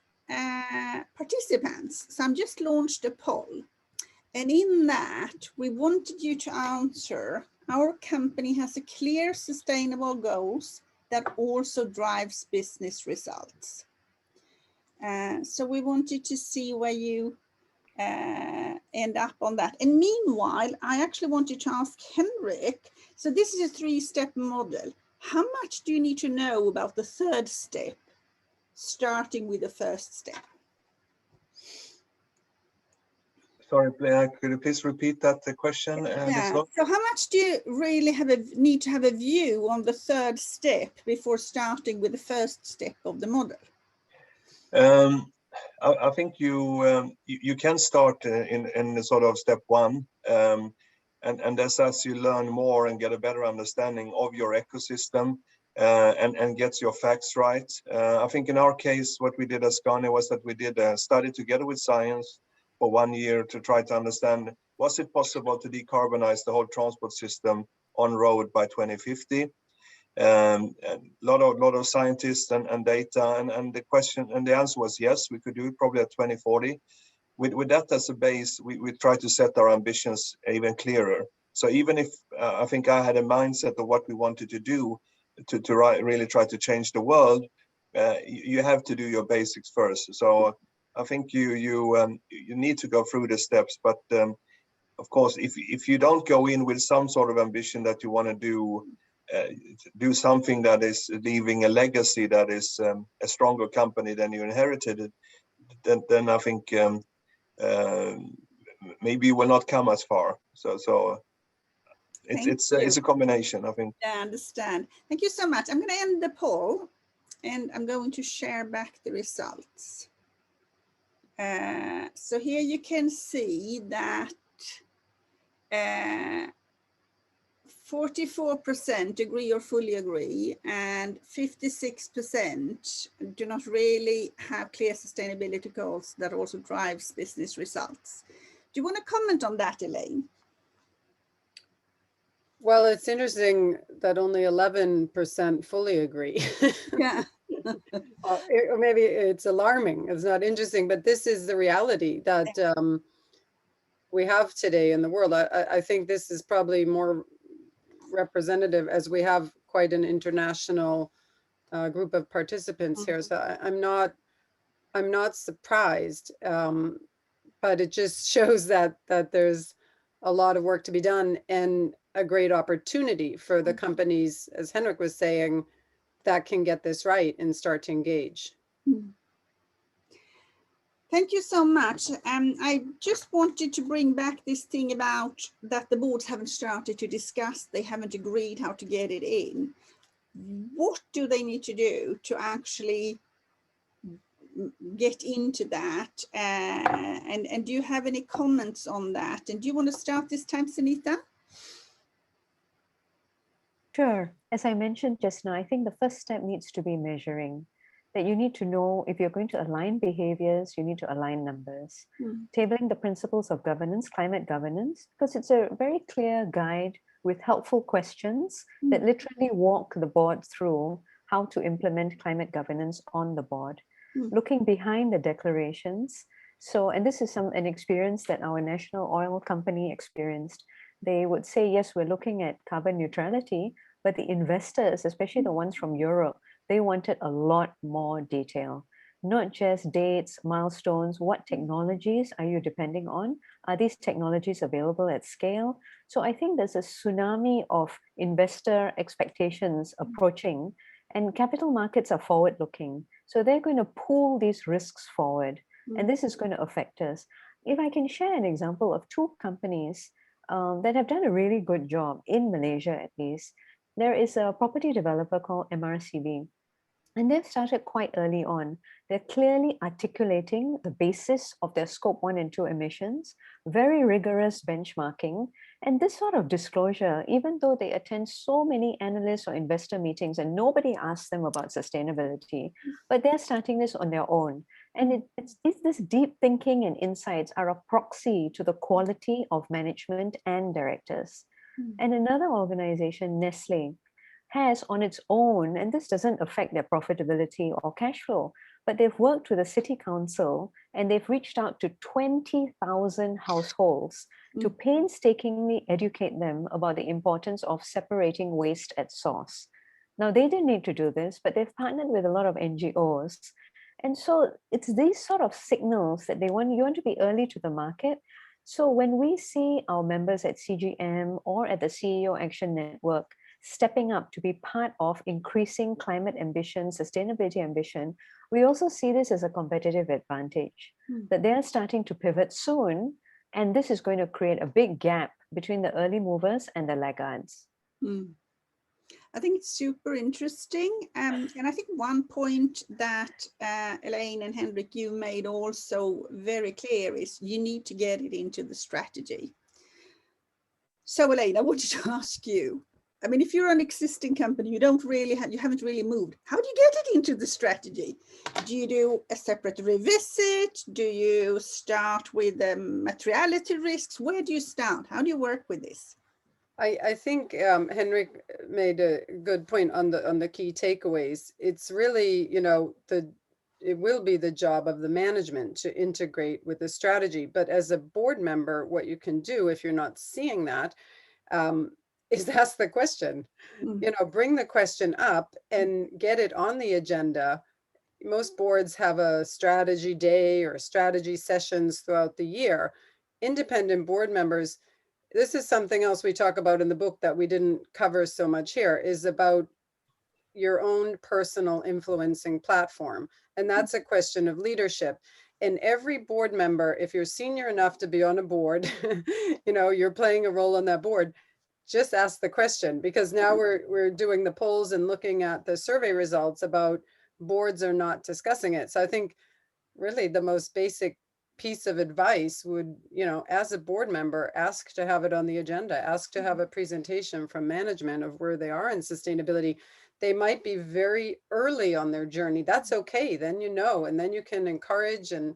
participants. So I'm just launched a poll. And in that, we wanted you to answer, our company has a clear sustainable goals that also drives business results. So we wanted to see where you end up on that. And meanwhile, I actually wanted to ask Henrik, so this is a 3-step model. How much do you need to know about the 3rd step starting with the first step? Sorry, could you please repeat that the question? So how much do you really need to have a view on the third step before starting with the first step of the model? I think you can start in sort of step one, and as you learn more and get a better understanding of your ecosystem and gets your facts right. I think in our case, what we did at Scania was that we did a study together with science for 1 year to try to understand, was it possible to decarbonize the whole transport system on road by 2050? A lot of scientists and data, and the question and the answer was yes, we could do it probably at 2040. With that as a base, we try to set our ambitions even clearer. So even if I think I had a mindset of what we wanted to do to really try to change the world, you have to do your basics first. So I think you need to go through the steps, but of course, if you don't go in with some sort of ambition that you want to do something that is leaving a legacy that is a stronger company than you inherited, then I think maybe you will not come as far. So it's a combination, I think. I understand. Thank you so much. I'm going to end the poll, and I'm going to share back the results. So here you can see that 44% agree or fully agree, and 56% do not really have clear sustainability goals that also drives business results. Do you want to comment on that, Elaine? Well, it's interesting that only 11% fully agree. Yeah. Or maybe it's alarming. It's not interesting, but this is the reality that we have today in the world. I think this is probably more representative, as we have quite an international group of participants here. So I'm not surprised, but it just shows that there's a lot of work to be done and a great opportunity for the companies, as Henrik was saying, that can get this right and start to engage. Thank you so much. I just wanted to bring back this thing about that the boards haven't started to discuss, they haven't agreed how to get it in. What do they need to do to actually get into that? And do you have any comments on that? And do you want to start this time, Sunita? Sure. As I mentioned just now, I think the first step needs to be measuring. That you need to know if you're going to align behaviors, you need to align numbers. Tabling the principles of governance, climate governance, because it's a very clear guide with helpful questions that literally walk the board through how to implement climate governance on the board. Looking behind the declarations. So, and this is an experience that our national oil company experienced. They would say, yes, we're looking at carbon neutrality, but the investors, especially the ones from Europe, they wanted a lot more detail, not just dates, milestones, what technologies are you depending on? Are these technologies available at scale? So I think there's a tsunami of investor expectations approaching, and capital markets are forward-looking. So they're going to pull these risks forward, and this is going to affect us. If I can share an example of two companies that have done a really good job in Malaysia, at least. There is a property developer called MRCB, and they've started quite early on. They're clearly articulating the basis of their scope 1 and 2 emissions, very rigorous benchmarking, and this sort of disclosure, even though they attend so many analyst or investor meetings and nobody asks them about sustainability, but they're starting this on their own. And it's this deep thinking and insights are a proxy to the quality of management and directors. And another organization, Nestle, has on its own, and this doesn't affect their profitability or cash flow, but they've worked with the city council and they've reached out to 20,000 households to painstakingly educate them about the importance of separating waste at source. Now, they didn't need to do this, but they've partnered with a lot of NGOs. And so it's these sort of signals that you want to be early to the market. So when we see our members at CGM or at the CEO Action Network stepping up to be part of increasing climate ambition, sustainability ambition, we also see this as a competitive advantage, that they are starting to pivot soon, and this is going to create a big gap between the early movers and the laggards. I think it's super interesting. And I think one point that Elaine and Henrik, you made also very clear is you need to get it into the strategy. So Elaine, I wanted to ask you, I mean, if you're an existing company, you haven't really moved. How do you get it into the strategy? Do you do a separate revisit? Do you start with the materiality risks? Where do you start? How do you work with this? I think Henrik made a good point on the key takeaways. It's really, it will be the job of the management to integrate with the strategy. But as a board member, what you can do if you're not seeing that is ask the question, bring the question up and get it on the agenda. Most boards have a strategy day or strategy sessions throughout the year. Independent board members, this is something else we talk about in the book that we didn't cover so much here, is about your own personal influencing platform. And that's a question of leadership. And every board member, if you're senior enough to be on a board, you're playing a role on that board, just ask the question, because now we're doing the polls and looking at the survey results about boards are not discussing it. So I think really the most basic piece of advice would, as a board member, ask to have it on the agenda, ask to have a presentation from management of where they are in sustainability. They might be very early on their journey. That's okay. Then and then you can encourage and,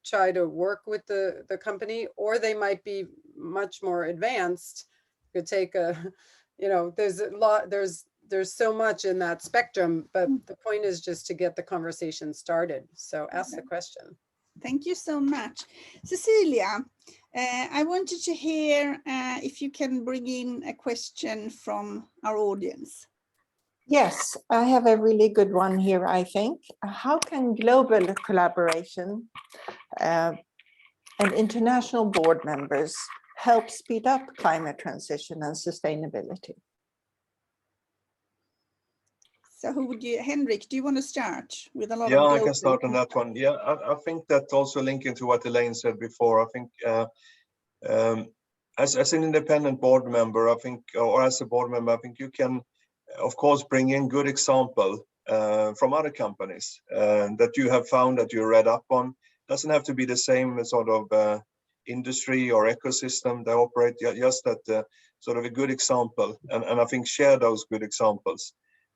try to work with the company, or they might be much more advanced. You could take there's so much in that spectrum, but the point is just to get the conversation started. So ask the question. Thank you so much. Cecilia, I wanted to hear if you can bring in a question from our audience. Yes, I have a really good one here, I think. How can global collaboration and international board members help speed up climate transition and sustainability? So Henrik, do you want to start with a lot of Yeah, I can start on that one. Yeah, I think that also linking to what Elaine said before, I think as an independent board member, I think, or as a board member, I think you can, of course, bring in good example from other companies that you have found, that you read up on. Doesn't have to be the same sort of industry or ecosystem they operate, just that sort of a good example, and I think share those good examples.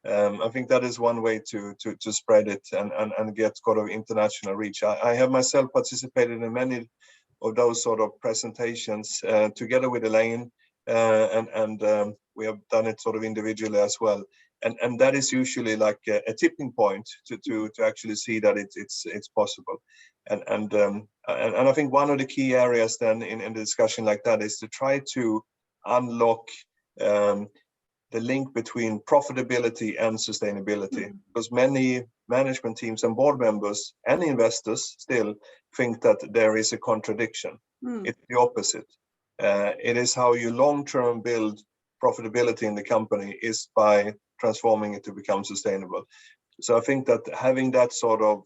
I think that is one way to spread it and get sort of international reach. I have myself participated in many of those sort of presentations together with Elaine, and we have done it sort of individually as well. And that is usually like a tipping point to actually see that it's possible. And I think one of the key areas then in a discussion like that is to try to unlock the link between profitability and sustainability, because many management teams and board members and investors still think that there is a contradiction. It's the opposite. It is how you long-term build profitability in the company is by transforming it to become sustainable. So I think that having that sort of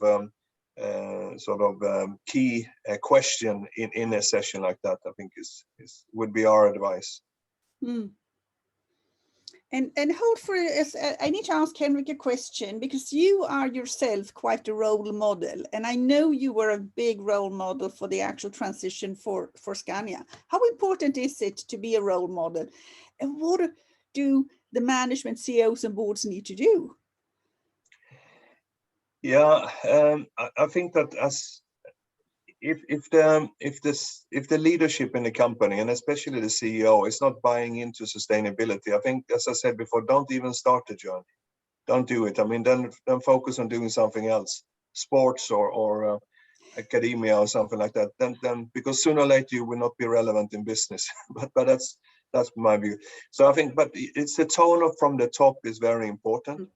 key question in a session like that, I think would be our advice. And hold for us, I need to ask Henrik a question, because you are yourself quite a role model. And I know you were a big role model for the actual transition for Scania. How important is it to be a role model? And what do the management, CEOs and boards need to do? Yeah, I think that if the leadership in the company, and especially the CEO, is not buying into sustainability, I think, as I said before, don't even start the journey. Don't do it. I mean, then focus on doing something else, sports or academia or something like that. Then because sooner or later you will not be relevant in business. but that's my view. So I think, but it's the tone from the top is very important.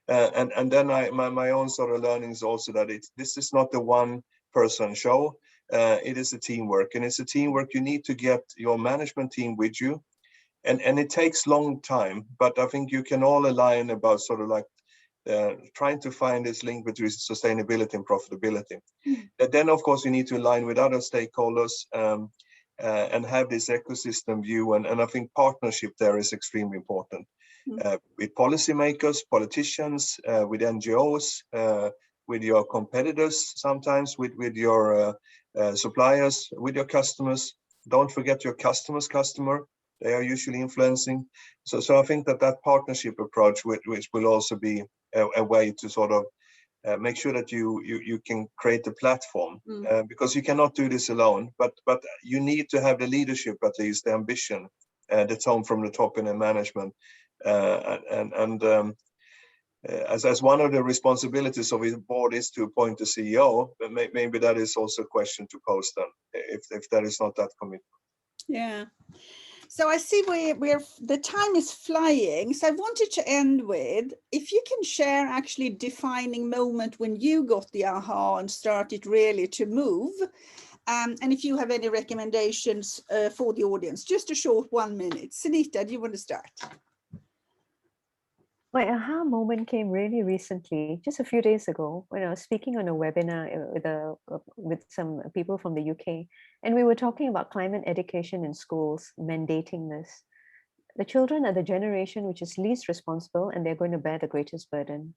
And then my own sort of learnings also that this is not the one person show. It is a teamwork, and it's a teamwork. You need to get your management team with you. and it takes long time, but I think you can all align about sort of like trying to find this link between sustainability and profitability. Then, of course, you need to align with other stakeholders and have this ecosystem view. And I think partnership there is extremely important with policymakers, politicians, with NGOs, with your competitors, sometimes with your suppliers, with your customers. Don't forget your customer's customer. They are usually influencing. So I think that partnership approach, which will also be a way to sort of make sure that you can create a platform, because you cannot do this alone. But you need to have the leadership, at least the ambition, the tone from the top in the management, as one of the responsibilities of the board is to appoint a CEO. But maybe that is also a question to pose then, if there is not that commitment. Yeah. So I see we're the time is flying. So I wanted to end with, if you can share actually defining moment when you got the aha and started really to move. And if you have any recommendations for the audience, just a short 1 minute. Sunita, do you want to start? My aha moment came really recently, just a few days ago, when I was speaking on a webinar with some people from the UK, and we were talking about climate education in schools, mandating this. The children are the generation which is least responsible, and they're going to bear the greatest burden.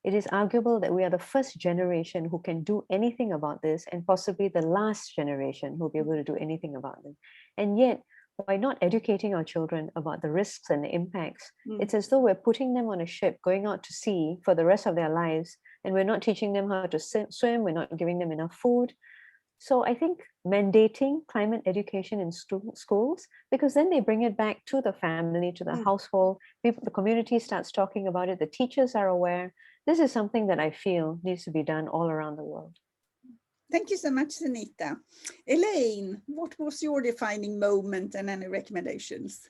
It is arguable that we are the first generation who can do anything about this, and possibly the last generation who will be able to do anything about it. And yet, by not educating our children about the risks and the impacts, it's as though we're putting them on a ship going out to sea for the rest of their lives, and we're not teaching them how to swim, we're not giving them enough food. So I think mandating climate education in schools, because then they bring it back to the family, to the household, the community starts talking about it, the teachers are aware. This is something that I feel needs to be done all around the world. Thank you so much, Sunita. Elaine, what was your defining moment and any recommendations?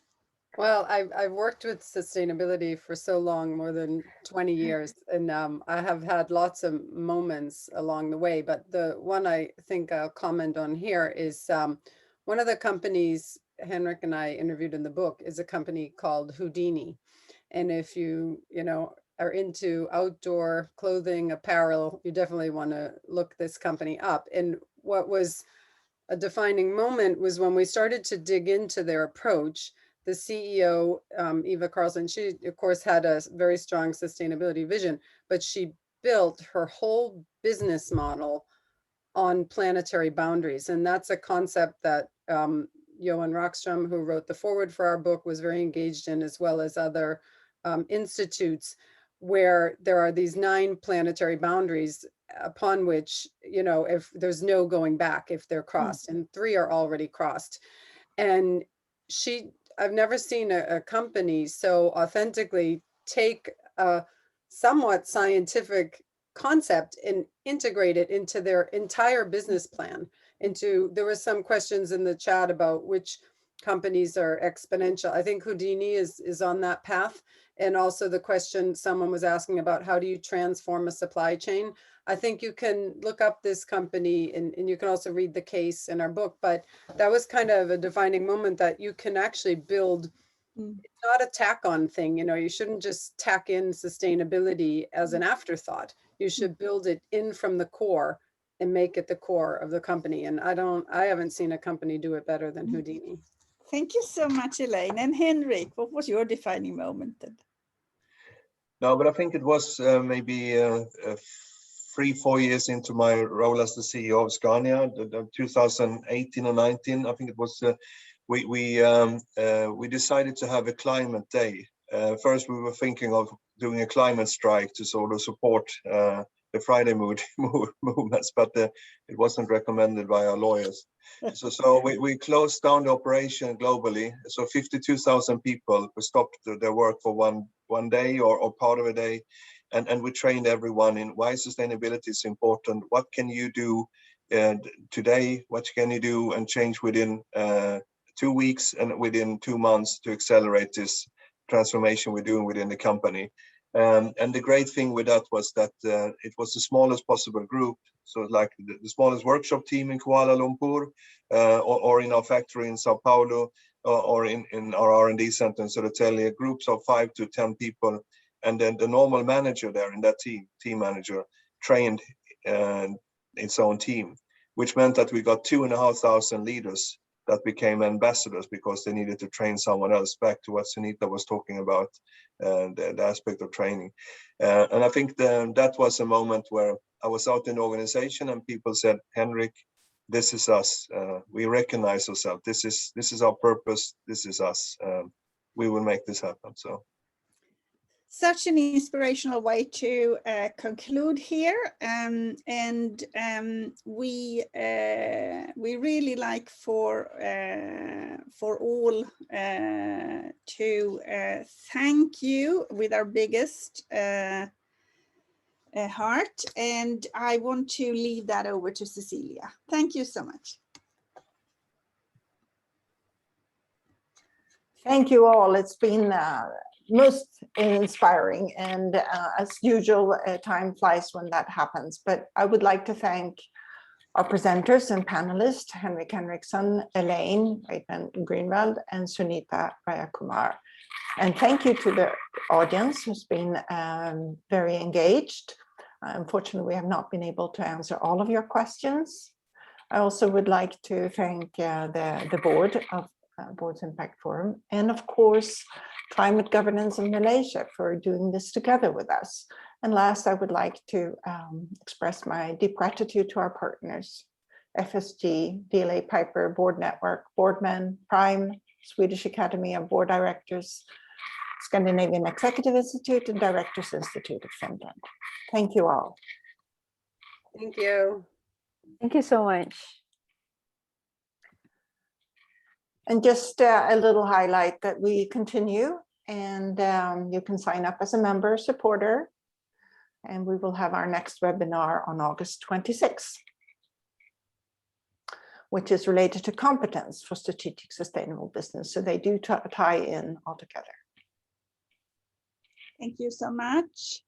Well, I've worked with sustainability for so long, more than 20 years, and I have had lots of moments along the way. But the one I think I'll comment on here is one of the companies Henrik and I interviewed in the book is a company called Houdini. And if you are into outdoor clothing, apparel, you definitely want to look this company up. And what was a defining moment was when we started to dig into their approach. The CEO, Eva Carlson, she of course had a very strong sustainability vision, but she built her whole business model on planetary boundaries. And that's a concept that Johan Rockström, who wrote the foreword for our book, was very engaged in, as well as other institutes, where there are these 9 planetary boundaries upon which, if there's no going back if they're crossed, and 3 are already crossed. And I've never seen a company so authentically take a somewhat scientific concept and integrate it into their entire business plan. There were some questions in the chat about which companies are exponential. I think Houdini is on that path. And also the question someone was asking about, how do you transform a supply chain? I think you can look up this company and you can also read the case in our book, but that was kind of a defining moment that you can actually build. It's not a tack on thing, you shouldn't just tack in sustainability as an afterthought. You should build it in from the core and make it the core of the company. And I haven't seen a company do it better than Houdini. Thank you so much, Elaine. And Henrik, what was your defining moment then? No, but I think it was maybe 3-4 years into my role as the CEO of Scania, 2018 or 19. I think it was. We decided to have a climate day. First, we were thinking of doing a climate strike to sort of support the Friday movements, but it wasn't recommended by our lawyers. So we closed down the operation globally. So 52,000 people stopped their work for one day or part of a day. And we trained everyone in why sustainability is important. What can you do today? What can you do and change within 2 weeks and within 2 months to accelerate this transformation we're doing within the company? And the great thing with that was that it was the smallest possible group. So like the smallest workshop team in Kuala Lumpur or in our factory in Sao Paulo, or in our R&D center in Södertälje, groups of 5 to 10 people, and then the normal manager there in that team manager, trained its own team, which meant that we got 2,500 leaders that became ambassadors because they needed to train someone else, back to what Sunita was talking about, the aspect of training. And I think that was a moment where I was out in the organization and people said, Henrik, this is us. We recognize ourselves. This is our purpose. This is us. We will make this happen. So. Such an inspirational way to conclude here, we really like for all to thank you with our biggest heart, and I want to leave that over to Cecilia. Thank you so much. Thank you all. It's been most inspiring, and as usual, time flies when that happens. But I would like to thank our presenters and panelists, Henrik Henriksson, Elaine, Weidman-Grunewald, and Sunita Rayakumar. And thank you to the audience who's been very engaged. Unfortunately, we have not been able to answer all of your questions. I also would like to thank the board of Boards Impact Forum, and of course, Climate Governance in Malaysia for doing this together with us. And last, I would like to express my deep gratitude to our partners, FSG, DLA Piper, Board Network, Boardman, Prime, Swedish Academy of Board Directors, Scandinavian Executive Institute, and Directors Institute of Finland. Thank you all. Thank you. Thank you so much. And just a little highlight that we continue, and you can sign up as a member supporter, and we will have our next webinar on August 26th, which is related to competence for strategic sustainable business. So they do tie in all together. Thank you so much.